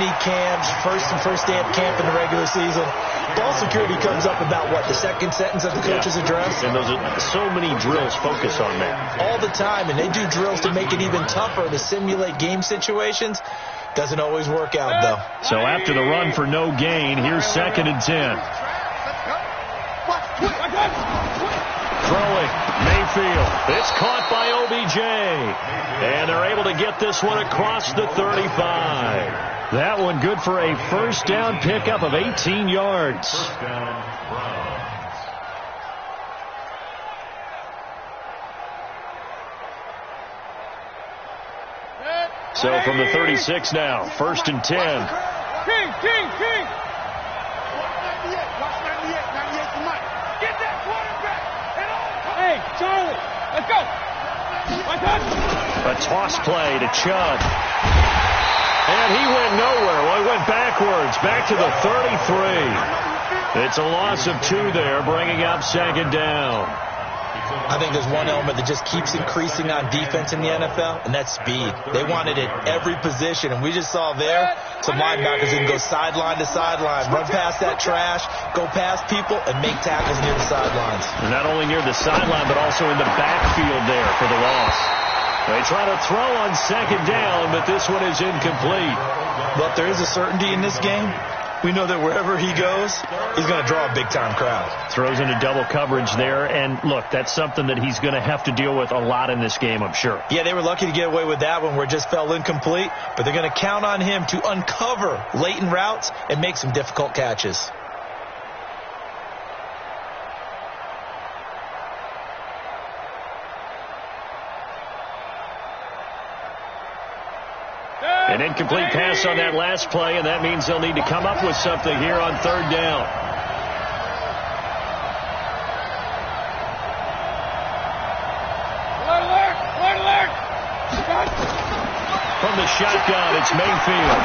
mini camps, first day of camp in the regular season. Ball security comes up about, what, the second sentence of the coach's address? And those are so many drills focus on that. All the time, and they do drills to make it even tougher to simulate game situations. Doesn't always work out, though. So after the run for no gain, here's 2nd and 10. Throwing, Mayfield. It's caught by OBJ. And they're able to get this one across the 35. That one good for a first down pickup of 18 yards. So from the 36 now, 1st and 10. King. Get that quarterback. Hey, Charlie, let's go. A toss play to Chubb. And he went nowhere. Well, he went backwards, back to the 33. It's a loss of 2 there, bringing up 2nd down. I think there's one element that just keeps increasing on defense in the NFL, and that's speed. They want it at every position, and we just saw there some linebackers who can go sideline to sideline, run past that trash, go past people, and make tackles near the sidelines. Not only near the sideline, but also in the backfield there for the loss. They try to throw on 2nd down, but this one is incomplete. But there is a certainty in this game. We know that wherever he goes, he's going to draw a big-time crowd. Throws into double coverage there, and look, that's something that he's going to have to deal with a lot in this game, I'm sure. Yeah, they were lucky to get away with that one where it just fell incomplete, but they're going to count on him to uncover late in routes and make some difficult catches. An incomplete pass on that last play, and that means they'll need to come up with something here on 3rd down. Alert! From the shotgun, it's Mayfield.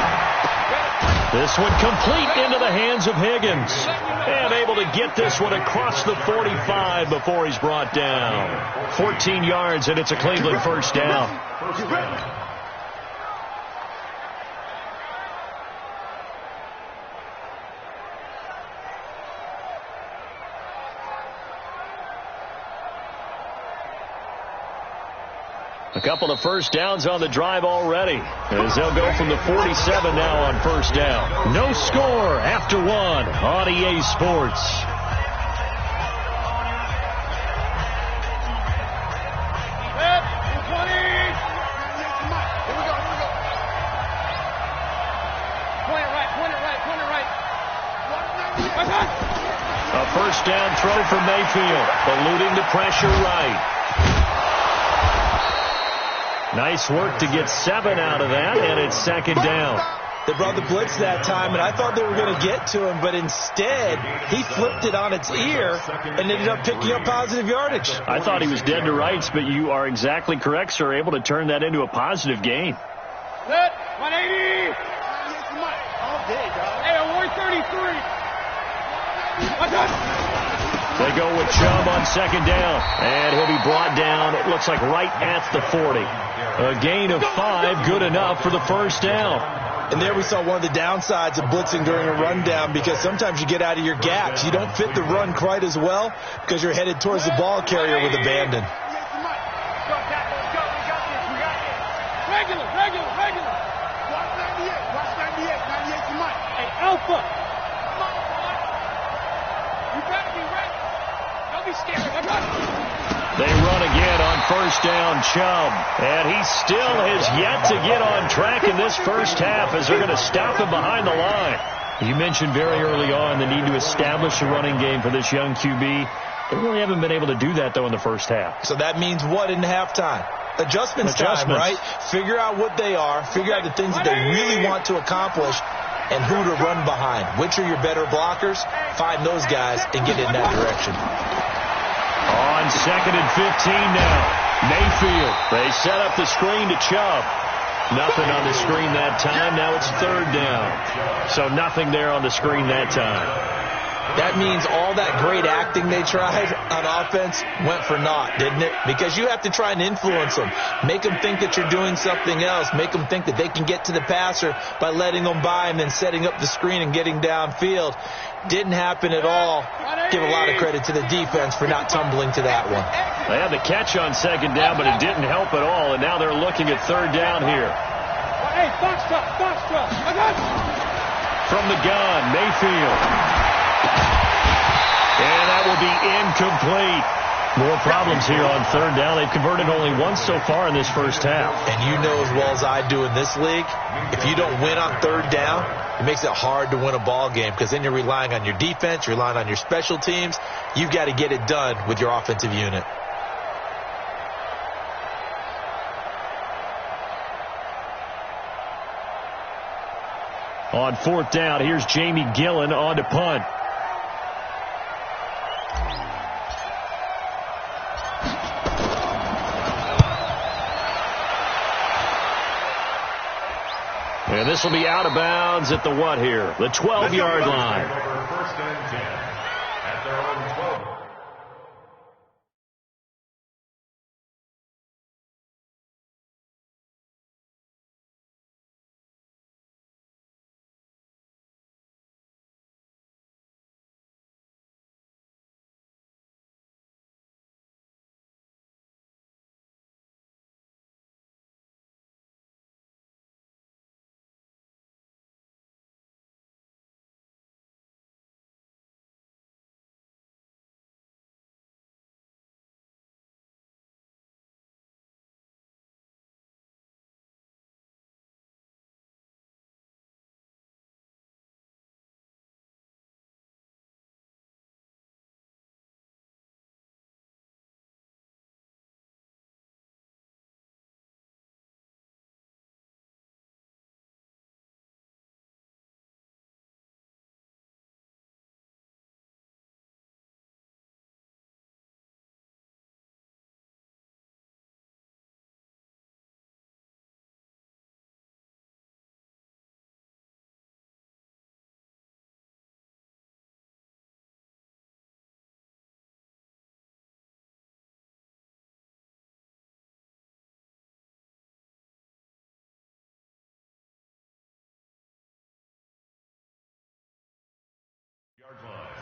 This one complete into the hands of Higgins. And able to get this one across the 45 before he's brought down. 14 yards, and it's a Cleveland first down. A couple of first downs on the drive already, as they'll go from the 47 now on 1st down. No score after 1 on EA Sports. A first down throw for Mayfield, eluding the pressure right. Nice work to get 7 out of that, and it's 2nd down. They brought the blitz that time, and I thought they were going to get to him, but instead, he flipped it on its ear and ended up picking up positive yardage. I thought he was dead to rights, but you are exactly correct, sir, able to turn that into a positive gain. Set, 180. All day, dog. Hey, 133. They go with Chubb on 2nd down, and he'll be brought down, it looks like right at the 40. A gain of 5, good enough for the first down. And there we saw one of the downsides of blitzing during a rundown, because sometimes you get out of your gaps. You don't fit the run quite as well because you're headed towards the ball carrier with abandon. Regular. Watch 98 to Mike. Hey, Alpha. You better be ready. Don't be scared. They run again on 1st down, Chubb. And he still has yet to get on track in this first half as they're going to stop him behind the line. You mentioned very early on the need to establish a running game for this young QB. They really haven't been able to do that, though, in the first half. So that means what in halftime? Adjustments time, right? Figure out what they are. Figure out the things that they really want to accomplish and who to run behind. Which are your better blockers? Find those guys and get in that direction. On 2nd and 15 now. Mayfield. They set up the screen to Chubb. Nothing on the screen that time. Now it's 3rd down. So nothing there on the screen that time. That means all that great acting they tried on offense went for naught, didn't it? Because you have to try and influence them. Make them think that you're doing something else. Make them think that they can get to the passer by letting them by and then setting up the screen and getting downfield. Didn't happen at all. Give a lot of credit to the defense for not tumbling to that one. They had the catch on second down, but it didn't help at all, and now they're looking at third down here. Hey, box truck. From the gun, Mayfield. And that will be incomplete. More problems here on third down. They've converted only once so far in this first half. And you know as well as I do in this league, if you don't win on third down, it makes it hard to win a ball game because then you're relying on your defense, you're relying on your special teams. You've got to get it done with your offensive unit. On fourth down, here's Jamie Gillen on to punt. And this will be out of bounds at the what here? The 12-yard line. First and 10 at their own 12.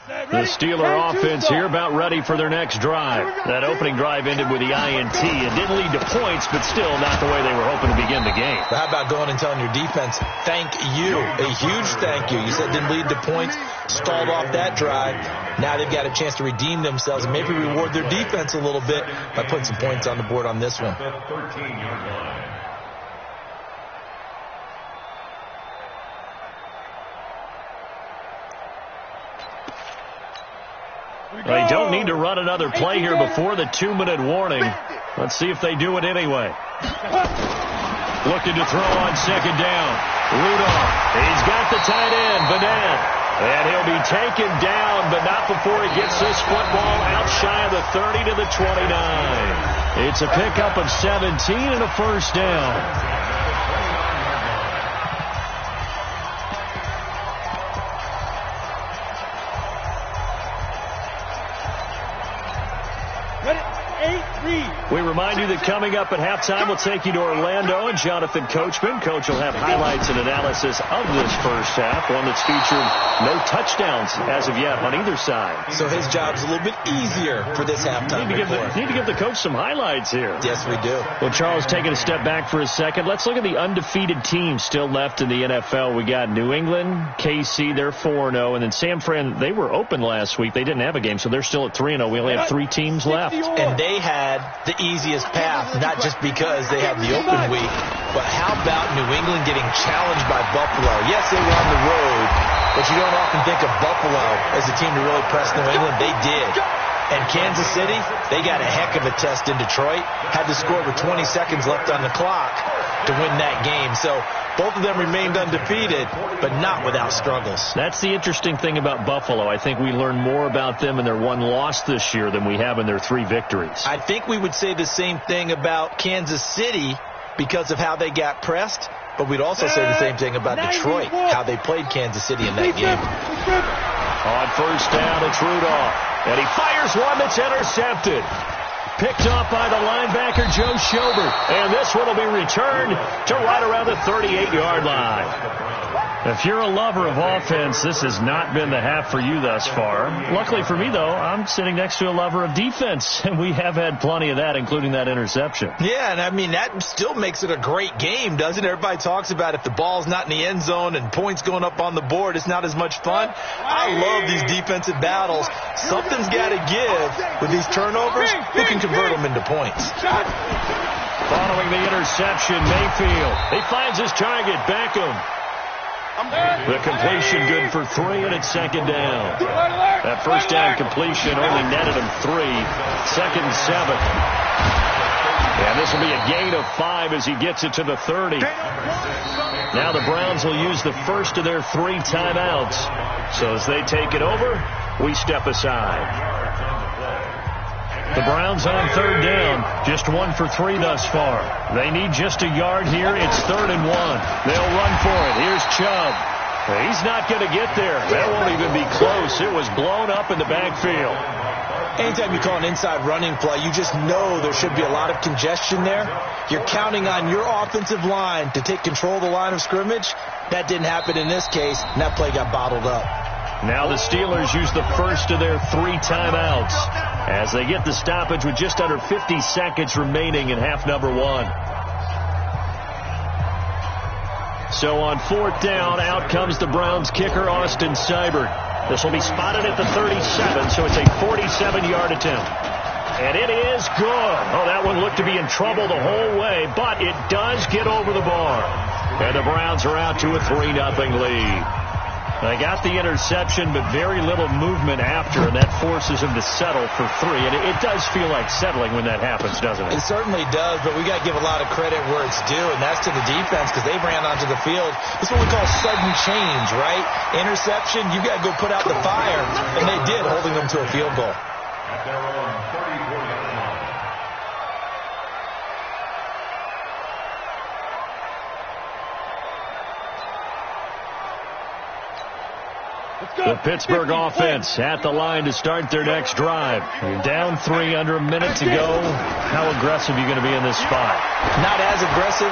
The Steeler offense here about ready for their next drive. That opening drive ended with the INT. It didn't lead to points, but still not the way they were hoping to begin the game. But how about going and telling your defense, thank you, a huge thank you. You said didn't lead to points, stalled off that drive. Now they've got a chance to redeem themselves and maybe reward their defense a little bit by putting some points on the board on this one. 13-yard line. They don't need to run another play here before the 2-minute warning. Let's see if they do it anyway. Looking to throw on second down. Rudolph. He's got the tight end, Vanette. And he'll be taken down, but not before he gets this football out shy of the 30 to the 29. It's a pickup of 17 and a first down. We remind you that coming up at halftime, we'll take you to Orlando and Jonathan Coachman. Coach will have highlights and analysis of this first half, one that's featured no touchdowns as of yet on either side. So his job's a little bit easier for this halftime report. Need to give the coach some highlights here. Yes, we do. Well, Charles, taking a step back for a second, let's look at the undefeated teams still left in the NFL. We got New England, KC, they're 4-0, and then San Fran, they were open last week. They didn't have a game, so they're still at 3-0. We only have 3 teams left. And they had the easiest path, not just because they had the open week, but how about New England getting challenged by Buffalo? Yes, they were on the road, but you don't often think of Buffalo as a team to really press New England. They did. And Kansas City, they got a heck of a test in Detroit. Had to score with 20 seconds left on the clock to win that game. So both of them remained undefeated, but not without struggles. That's the interesting thing about Buffalo. I think we learned more about them in their 1 loss this year than we have in their 3 victories. I think we would say the same thing about Kansas City because of how they got pressed, but we'd also say the same thing about Detroit, how they played Kansas City in that game. On first down, it's Rudolph. And he fires one that's intercepted. Picked off by the linebacker, Joe Schobert. And this one will be returned to right around the 38-yard line. If you're a lover of offense, this has not been the half for you thus far. Luckily for me, though, I'm sitting next to a lover of defense, and we have had plenty of that, including that interception. Yeah, and I mean, that still makes it a great game, doesn't it? Everybody talks about if the ball's not in the end zone and points going up on the board, it's not as much fun. I love these defensive battles. Something's got to give with these turnovers. Who can convert them into points? Following the interception, Mayfield. He finds his target, Beckham. The completion good for 3, and it's second down. That first down completion only netted him 3. Second and 7. And this will be a gain of 5 as he gets it to the 30. Now the Browns will use the first of their 3 timeouts. So as they take it over, we step aside. The Browns on third down, just 1 for 3 thus far. They need just a yard here. It's 3rd and 1. They'll run for it. Here's Chubb. He's not going to get there. That won't even be close. It was blown up in the backfield. Anytime you call an inside running play, you just know there should be a lot of congestion there. You're counting on your offensive line to take control of the line of scrimmage. That didn't happen in this case, and that play got bottled up. Now the Steelers use the first of their 3 timeouts as they get the stoppage with just under 50 seconds remaining in half number 1. So on 4th down, out comes the Browns kicker, Austin Seibert. This will be spotted at the 37, so it's a 47-yard attempt. And it is good. Oh, that one looked to be in trouble the whole way, but it does get over the bar. And the Browns are out to a 3-0 lead. They got the interception, but very little movement after, and that forces him to settle for 3. And it does feel like settling when that happens, doesn't it? It certainly does, but we got to give a lot of credit where it's due, and that's to the defense because they ran onto the field. This is what we call sudden change, right? Interception, you got to go put out the fire, and they did, holding them to a field goal. At their own 30-40 line. The Pittsburgh offense at the line to start their next drive. You're down 3 under a minute to go. How aggressive are you going to be in this spot? Not as aggressive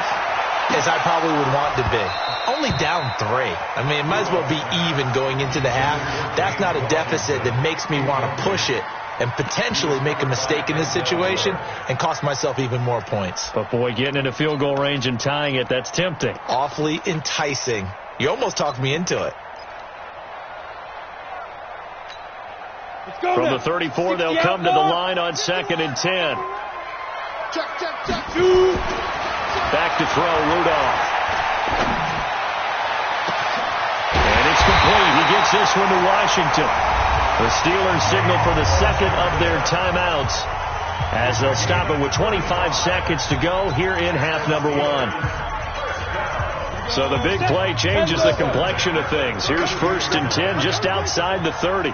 as I probably would want to be. Only down 3. I mean, it might as well be even going into the half. That's not a deficit that makes me want to push it and potentially make a mistake in this situation and cost myself even more points. But, boy, getting into field goal range and tying it, that's tempting. Awfully enticing. You almost talked me into it. From the 34, they'll come to the line on 2nd and 10. Back to throw, Rudolph. And it's complete. He gets this one to Washington. The Steelers signal for the second of their timeouts as they'll stop it with 25 seconds to go here in half number 1. So the big play changes the complexion of things. Here's 1st and 10 just outside the 30.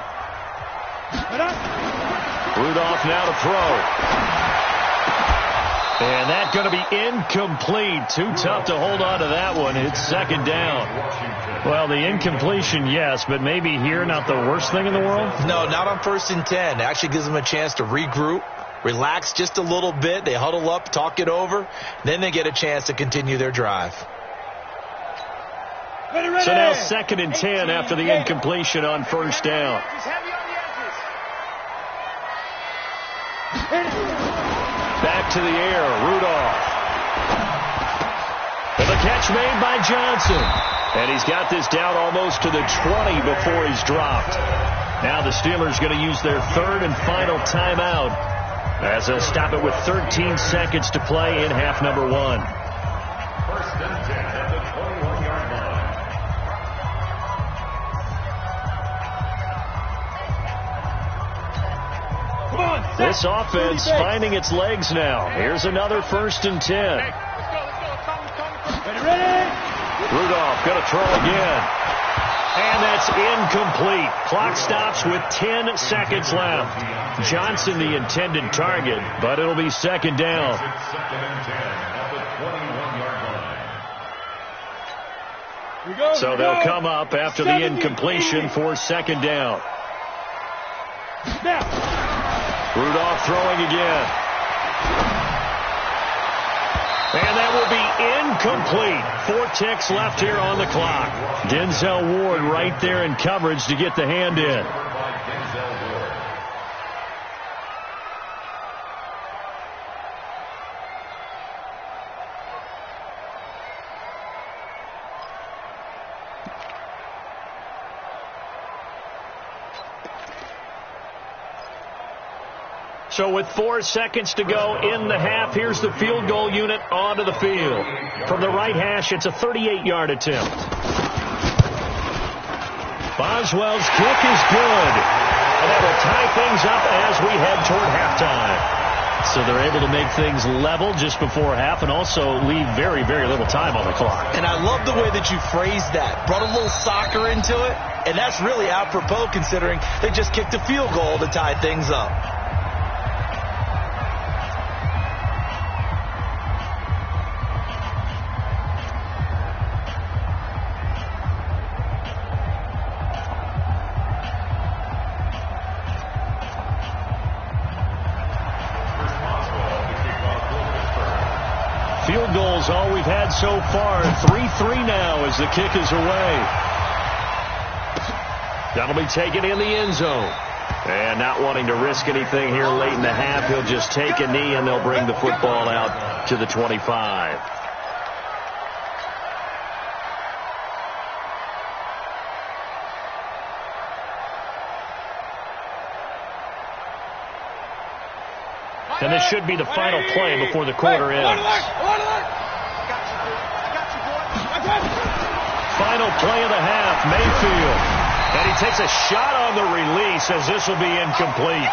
Rudolph now to throw. And that's going to be incomplete. Too tough to hold on to that one. It's 2nd down. Well, the incompletion, yes, but maybe here not the worst thing in the world? No, not on 1st and 10. It actually gives them a chance to regroup, relax just a little bit. They huddle up, talk it over. Then they get a chance to continue their drive. So now 2nd and 10 after the incompletion on 1st down. Back to the air, Rudolph. And the catch made by Johnson. And he's got this down almost to the 20 before he's dropped. Now the Steelers going to use their 3rd and final timeout as they'll stop it with 13 seconds to play in half number 1. 1st and 10 at the 21-yard line. This offense finding its legs now. Here's another 1st and 10. Rudolph going to throw again. And that's incomplete. Clock stops with 10 seconds left. Johnson the intended target, but it'll be 2nd down. 2nd and 10 at the 21-yard line. So they'll come up after the incompletion for second down. Rudolph throwing again. And that will be incomplete. 4 ticks left here on the clock. Denzel Ward right there in coverage to get the hand in. So with 4 seconds to go in the half, here's the field goal unit onto the field. From the right hash, it's a 38-yard attempt. Boswell's kick is good. And that will tie things up as we head toward halftime. So they're able to make things level just before half and also leave very, very little time on the clock. And I love the way that you phrased that. Brought a little soccer into it. And that's really apropos considering they just kicked a field goal to tie things up. Field goals all we've had so far. 3-3 now as the kick is away. That'll be taken in the end zone. And not wanting to risk anything here late in the half, he'll just take a knee and they'll bring the football out to the 25. And this should be the final play before the quarter ends. Final play of the half, Mayfield. And he takes a shot on the release as this will be incomplete.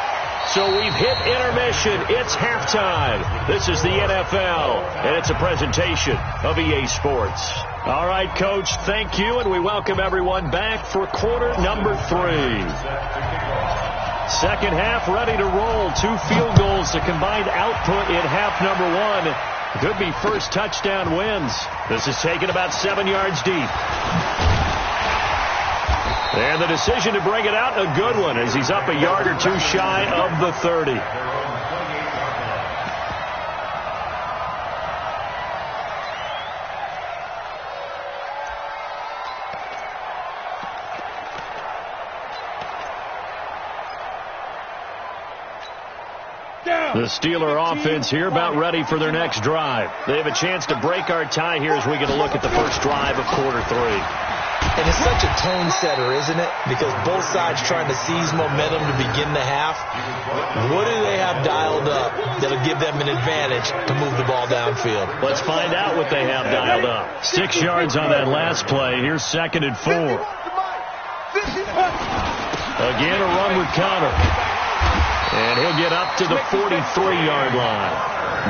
So we've hit intermission. It's halftime. This is the NFL, and it's a presentation of EA Sports. All right, Coach, thank you, and we welcome everyone back for quarter number 3. Second half ready to roll. 2 field goals, the combined output in half number 1. Could be first touchdown wins. This is taken about 7 yards deep. And the decision to bring it out, a good one, as he's up a yard or 2 shy of the 30. The Steeler offense here about ready for their next drive. They have a chance to break our tie here as we get a look at the first drive of quarter 3. And it's such a tone setter, isn't it? Because both sides trying to seize momentum to begin the half. What do they have dialed up that'll give them an advantage to move the ball downfield? Let's find out what they have dialed up. 6 yards on that last play. Here's 2nd and 4. Again, a run with Connor. And he'll get up to the 43-yard line.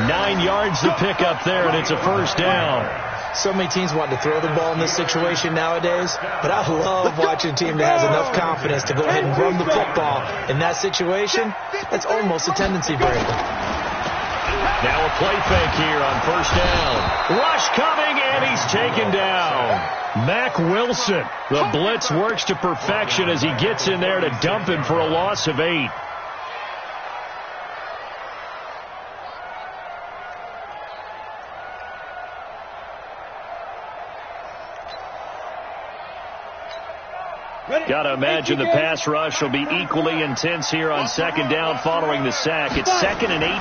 9 yards to pick up there, and it's a first down. So many teams want to throw the ball in this situation nowadays, but I love watching a team that has enough confidence to go ahead and run the football. In that situation, that's almost a tendency breaker. Now a play fake here on first down. Rush coming, and he's taken down. Mack Wilson. The blitz works to perfection as he gets in there to dump him for a loss of 8. Got to imagine the pass rush will be equally intense here on second down following the sack. It's 2nd and 18.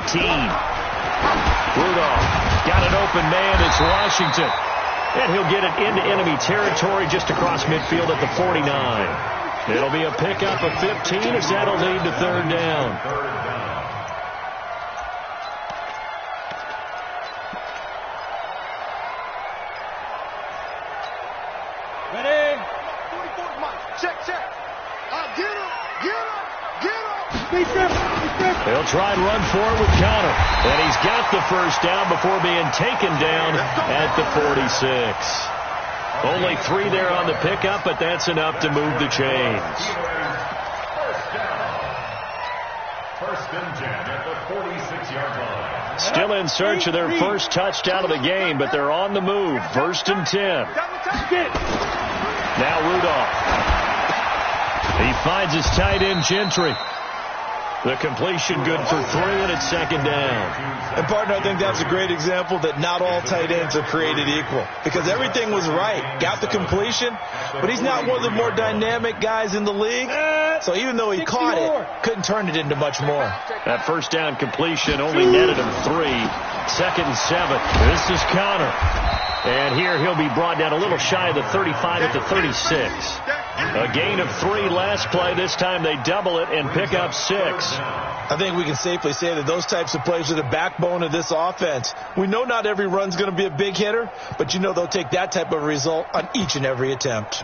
Rudolph got an open man. It's Washington. And he'll get it into enemy territory just across midfield at the 49. It'll be a pickup of 15 as that'll lead to third down. Ready? Check. Get him. He'll try and run for it with Connor. And he's got the first down before being taken down at the 46. Only 3 there on the pickup, but that's enough to move the chains. First and 10 at the 46-yard line. Still in search of their first touchdown of the game, but they're on the move. 1st and 10. Now Rudolph. He finds his tight end, Gentry. The completion good for 3, and it's 2nd down. And, partner, I think that's a great example that not all tight ends are created equal, because everything was right. Got the completion, but he's not one of the more dynamic guys in the league. So even though he caught it, couldn't turn it into much more. That 1st down completion only netted him 3. 2nd and 7. This is Connor. And here he'll be brought down a little shy of the 35 at the 36. A gain of 3 last play. This time they double it and pick up 6. I think we can safely say that those types of plays are the backbone of this offense. We know not every run's going to be a big hitter, but you know they'll take that type of result on each and every attempt.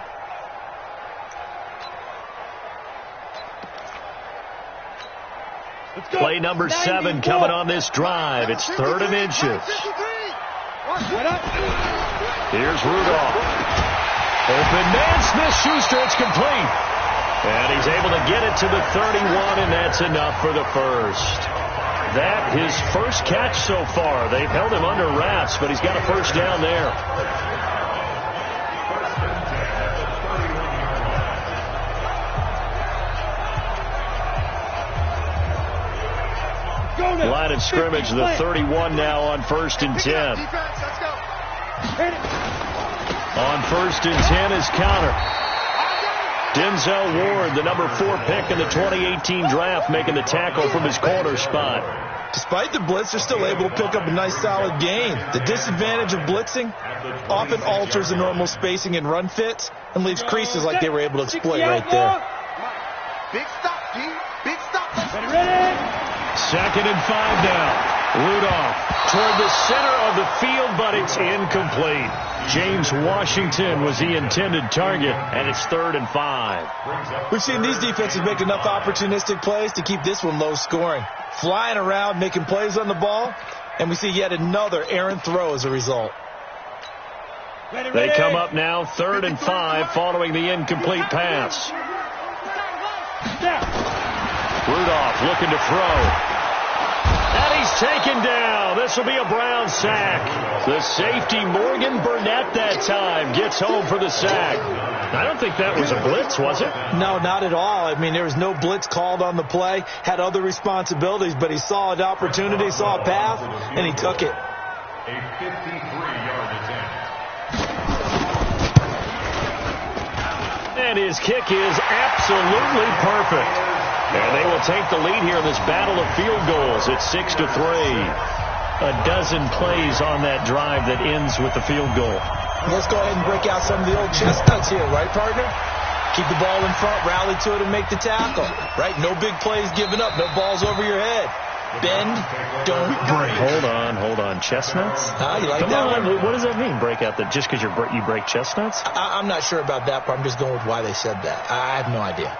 Play number 7 coming on this drive. It's 3rd and inches. Here's Rudolph. Open man, Smith-Schuster. It's complete. And he's able to get it to the 31, and that's enough for the first. That his first catch so far. They've held him under wraps, but he's got a 1st down there. Line of scrimmage, the 31 now on 1st and 10. On 1st and 10 is Connor. Denzel Ward, the number 4 pick in the 2018 draft, making the tackle from his corner spot. Despite the blitz, they're still able to pick up a nice solid gain. The disadvantage of blitzing often alters the normal spacing and run fits and leaves creases like they were able to exploit right there. Big stop, G. Big stop. Ready? 2nd and 5 now. Rudolph toward the center of the field, but it's incomplete. James Washington was the intended target, and it's 3rd and 5. We've seen these defenses make enough opportunistic plays to keep this one low scoring. Flying around, making plays on the ball, and we see yet another errant throw as a result. They come up now 3rd and 5 following the incomplete pass. Rudolph looking to throw. And he's taken down. This will be a Brown sack. The safety, Morgan Burnett, that time gets home for the sack. I don't think that was a blitz, was it? No, not at all. I mean, there was no blitz called on the play. Had other responsibilities, but he saw an opportunity, saw a path, and he took it. A 53-yard attempt. And his kick is absolutely perfect. And they will take the lead here in this battle of field goals. It's 6-3. A dozen plays on that drive that ends with the field goal. Let's go ahead and break out some of the old chestnuts here, right, partner? Keep the ball in front, rally to it, and make the tackle, right? No big plays given up, no balls over your head. Bend, don't break. Hold on. Chestnuts? You like Come that on, one? what does that mean, break out? Just because you break chestnuts? I'm not sure about that part. I'm just going with why they said that. I have no idea.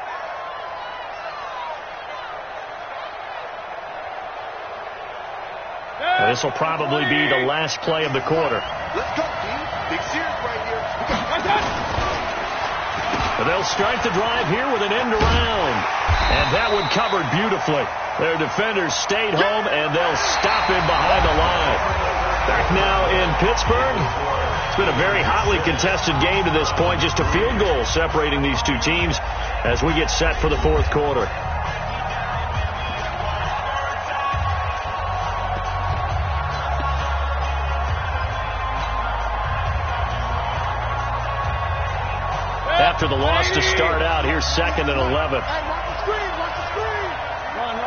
This will probably be the last play of the quarter. Let's go, team. Big series right here. But they'll start the drive here with an end around. And that one covered beautifully. Their defenders stayed home, and they'll stop him behind the line. Back now in Pittsburgh. It's been a very hotly contested game to this point. Just a field goal separating these two teams as we get set for the 4th quarter. After the loss to start out, here's 2nd and 11. Hey, watch the screen. Watch the screen. Run.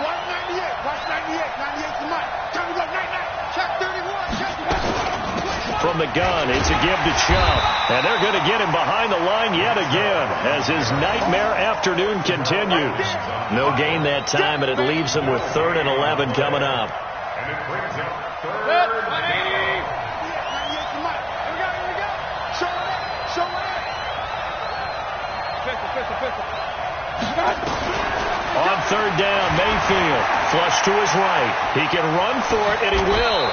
Watch 98. Watch 98. 98 to Mike. Time to go. 99. Check 31. Check 31. From the gun, it's a give to Chubb. And they're going to get him behind the line yet again as his nightmare afternoon continues. No gain that time, and it leaves him with 3rd and 11 coming up. And it brings up 3rd and 98 to Mike. Here we go. Show it up. On 3rd down, Mayfield. Flush to his right. He can run for it, and he will.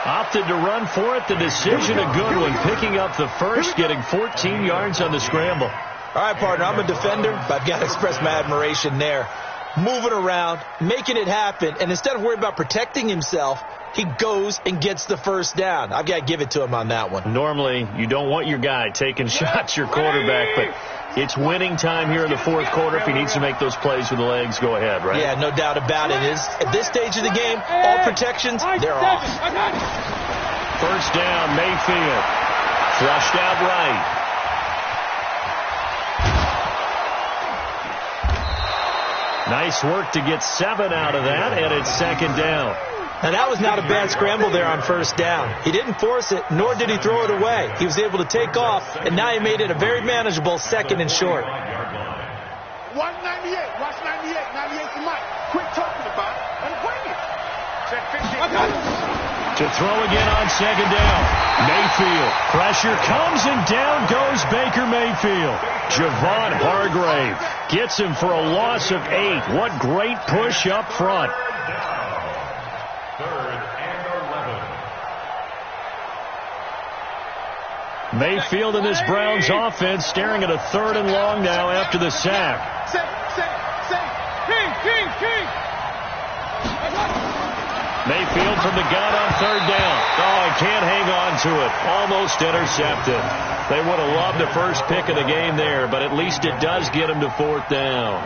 Opted to run for it. The decision a good one. Picking up the first, getting 14 yards on the scramble. All right, partner, I'm a defender, but I've got to express my admiration there. moving around, making it happen, and instead of worrying about protecting himself, he goes and gets the first down. I've got to give it to him on that one. Normally, you don't want your guy taking shots, your quarterback, but it's winning time here in the fourth quarter. If he needs to make those plays with the legs, go ahead, right? Yeah, no doubt about it. At this stage of the game, all protections, they're off. First down, Mayfield. Flushed out right. Nice work to get 7 out of that, and it's second down. And that was not a bad scramble there on first down. He didn't force it, nor did he throw it away. He was able to take off, and now he made it a very manageable second and short. 198. Watch 98. 98 to Mike. Quit talking about it and bring it. Check 15. To throw again on second down. Mayfield. Pressure comes, and down goes Baker Mayfield. Javon Hargrave gets him for a loss of 8. What great push up front. Third and 11. Mayfield and this Browns offense staring at a 3rd and long now after the sack. King. Mayfield from the gun on 3rd down. Oh, he can't hang on to it. Almost intercepted. They would have loved the first pick of the game there, but at least it does get him to 4th down.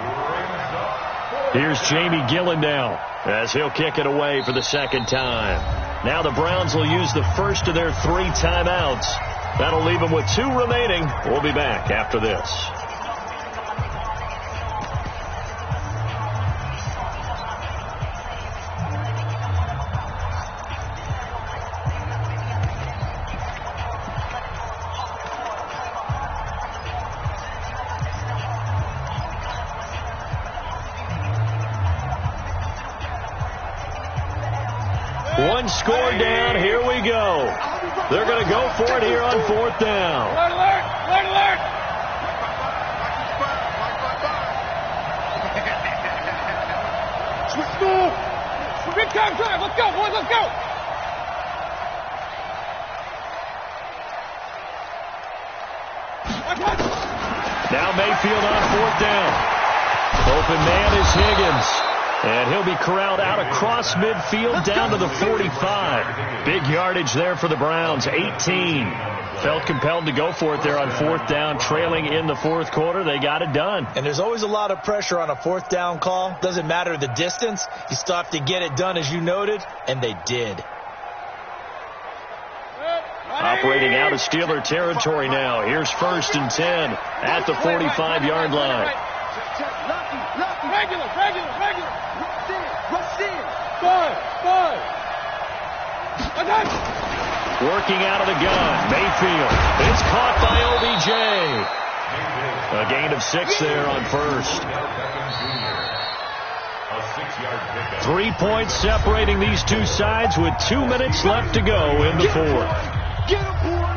Here's Jamie Gillen as he'll kick it away for the second time. Now the Browns will use the first of their 3 timeouts. That'll leave them with 2 remaining. We'll be back after this. One score down. Here we go. They're going to go for it here on 4th down. Alert! Big time drive. Let's go, boys. Let's go. Now Mayfield on 4th down. Open man is Higgins. And he'll be corralled out across midfield down to the 45. Big yardage there for the Browns, 18. Felt compelled to go for it there on 4th down, trailing in the 4th quarter. They got it done. And there's always a lot of pressure on a 4th down call. Doesn't matter the distance. You still have to get it done, as you noted, and they did. Operating out of Steeler territory now. Here's 1st and 10 at the 45-yard line. Regular. Rush in. Five. Working out of the gun. Mayfield. It's caught by OBJ. A gain of 6 there on 1st. 3 points separating these two sides with 2 minutes left to go in the 4th. Get him, boy.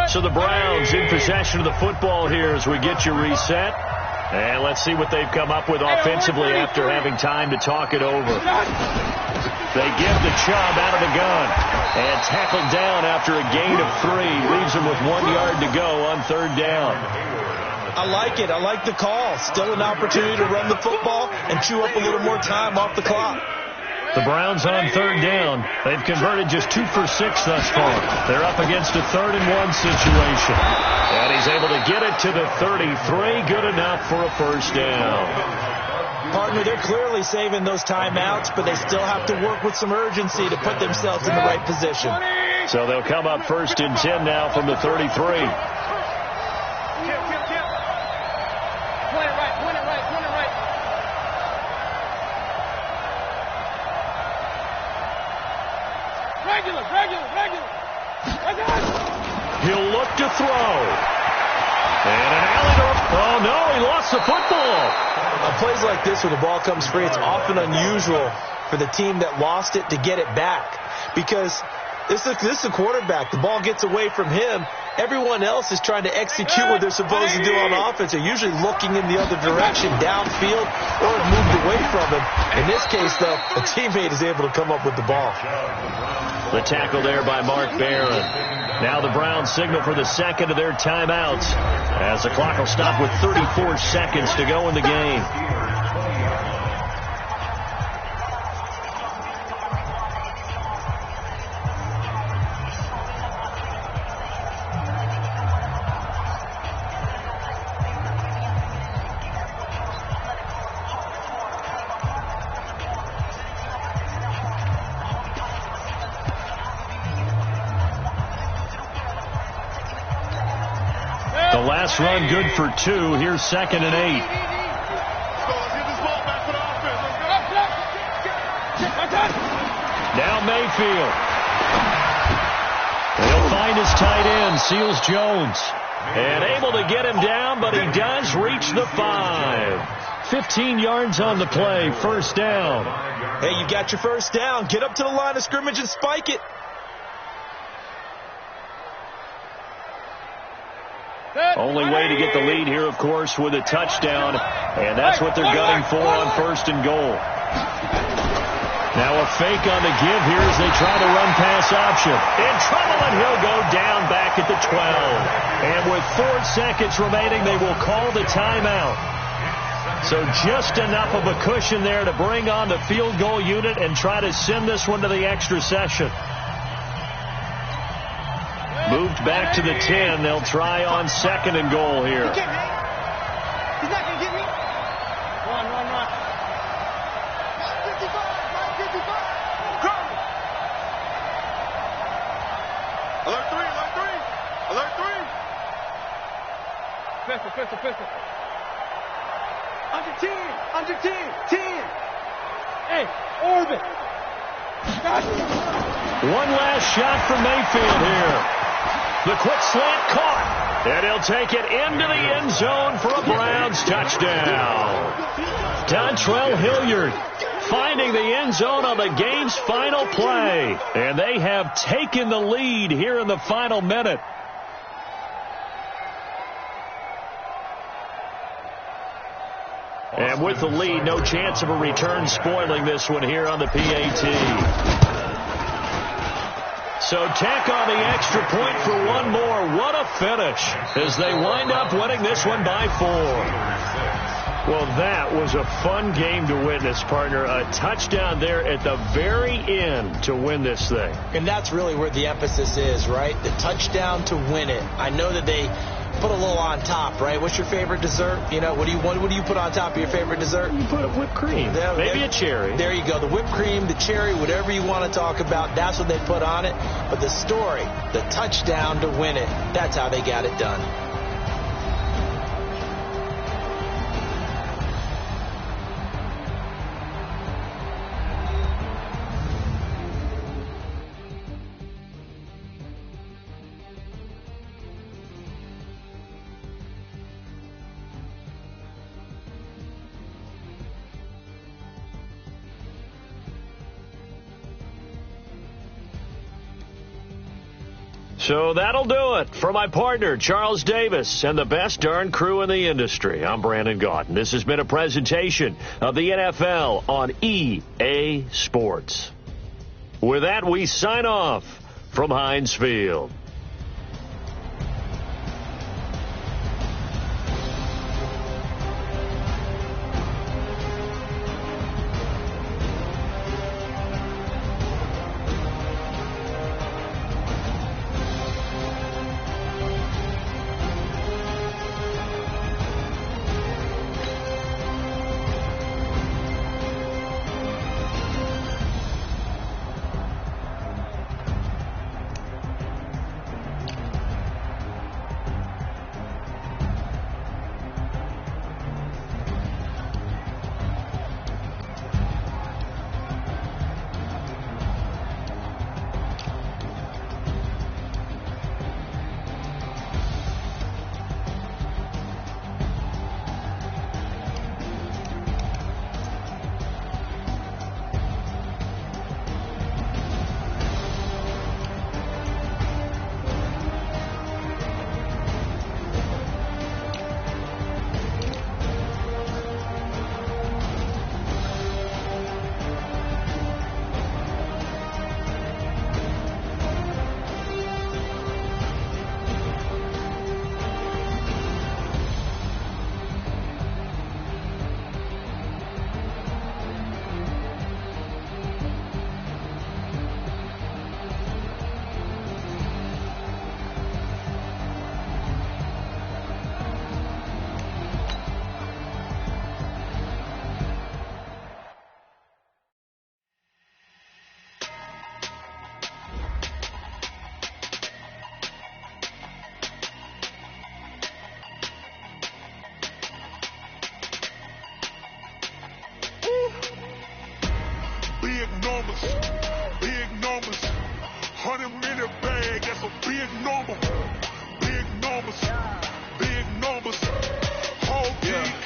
So the Browns in possession of the football here as we get you reset. And let's see what they've come up with offensively after having time to talk it over. They give the Chubb out of the gun. And tackled down after a gain of 3. Leaves them with 1 yard to go on 3rd down. I like it. I like the call. Still an opportunity to run the football and chew up a little more time off the clock. The Browns on 3rd down. They've converted just 2 for 6 thus far. They're up against a 3rd and 1 situation. And he's able to get it to the 33. Good enough for a first down. Partner, they're clearly saving those timeouts, but they still have to work with some urgency to put themselves in the right position. So they'll come up 1st and 10 now from the 33. He'll look to throw. And an alley to... Oh, no, he lost the football. On plays like this where the ball comes free, it's often unusual for the team that lost it to get it back. Because this is a quarterback. The ball gets away from him. Everyone else is trying to execute what they're supposed to do on offense. They're usually looking in the other direction, downfield, or moved away from him. In this case, though, a teammate is able to come up with the ball. The tackle there by Mark Barron. Now the Browns signal for the second of their timeouts as the clock will stop with 34 seconds to go in the game. Last run good for 2. Here's 2nd and 8. Now Mayfield. He'll find his tight end, Seals Jones. And able to get him down, but he does reach the 5. 15 yards on the play, first down. Hey, you got your first down. Get up to the line of scrimmage and spike it. Only way to get the lead here, of course, with a touchdown, and that's what they're gunning for on 1st and goal. Now a fake on the give here as they try to run pass option. In trouble, and he'll go down back at the 12. And with 4 seconds remaining, they will call the timeout. So just enough of a cushion there to bring on the field goal unit and try to send this one to the extra session. Moved back to the 10. They'll try on 2nd and goal here. He's not going to get me. Run. 55. Go. Alert 3. Pistol. Under 10. Hey, orbit. One last shot from Mayfield here. The quick slant caught, and he'll take it into the end zone for a Browns touchdown. Dontrell Hilliard finding the end zone on the game's final play, and they have taken the lead here in the final minute. And with the lead, no chance of a return spoiling this one here on the PAT. So tack on the extra point for one more. What a finish as they wind up winning this one by 4. Well, that was a fun game to witness, partner. A touchdown there at the very end to win this thing. And that's really where the emphasis is, right? The touchdown to win it. I know that they put a little on top, right? What's your favorite dessert? You know, what do you put on top of your favorite dessert? You put a whipped cream, maybe a cherry. There you go. The whipped cream, the cherry, whatever you want to talk about, that's what they put on it. But the story, the touchdown to win it, that's how they got it done. So that'll do it for my partner, Charles Davis, and the best darn crew in the industry. I'm Brandon Gaudin. This has been a presentation of the NFL on EA Sports. With that, we sign off from Heinz Field.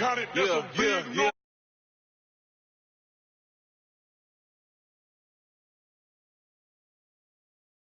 counted. That's a big move.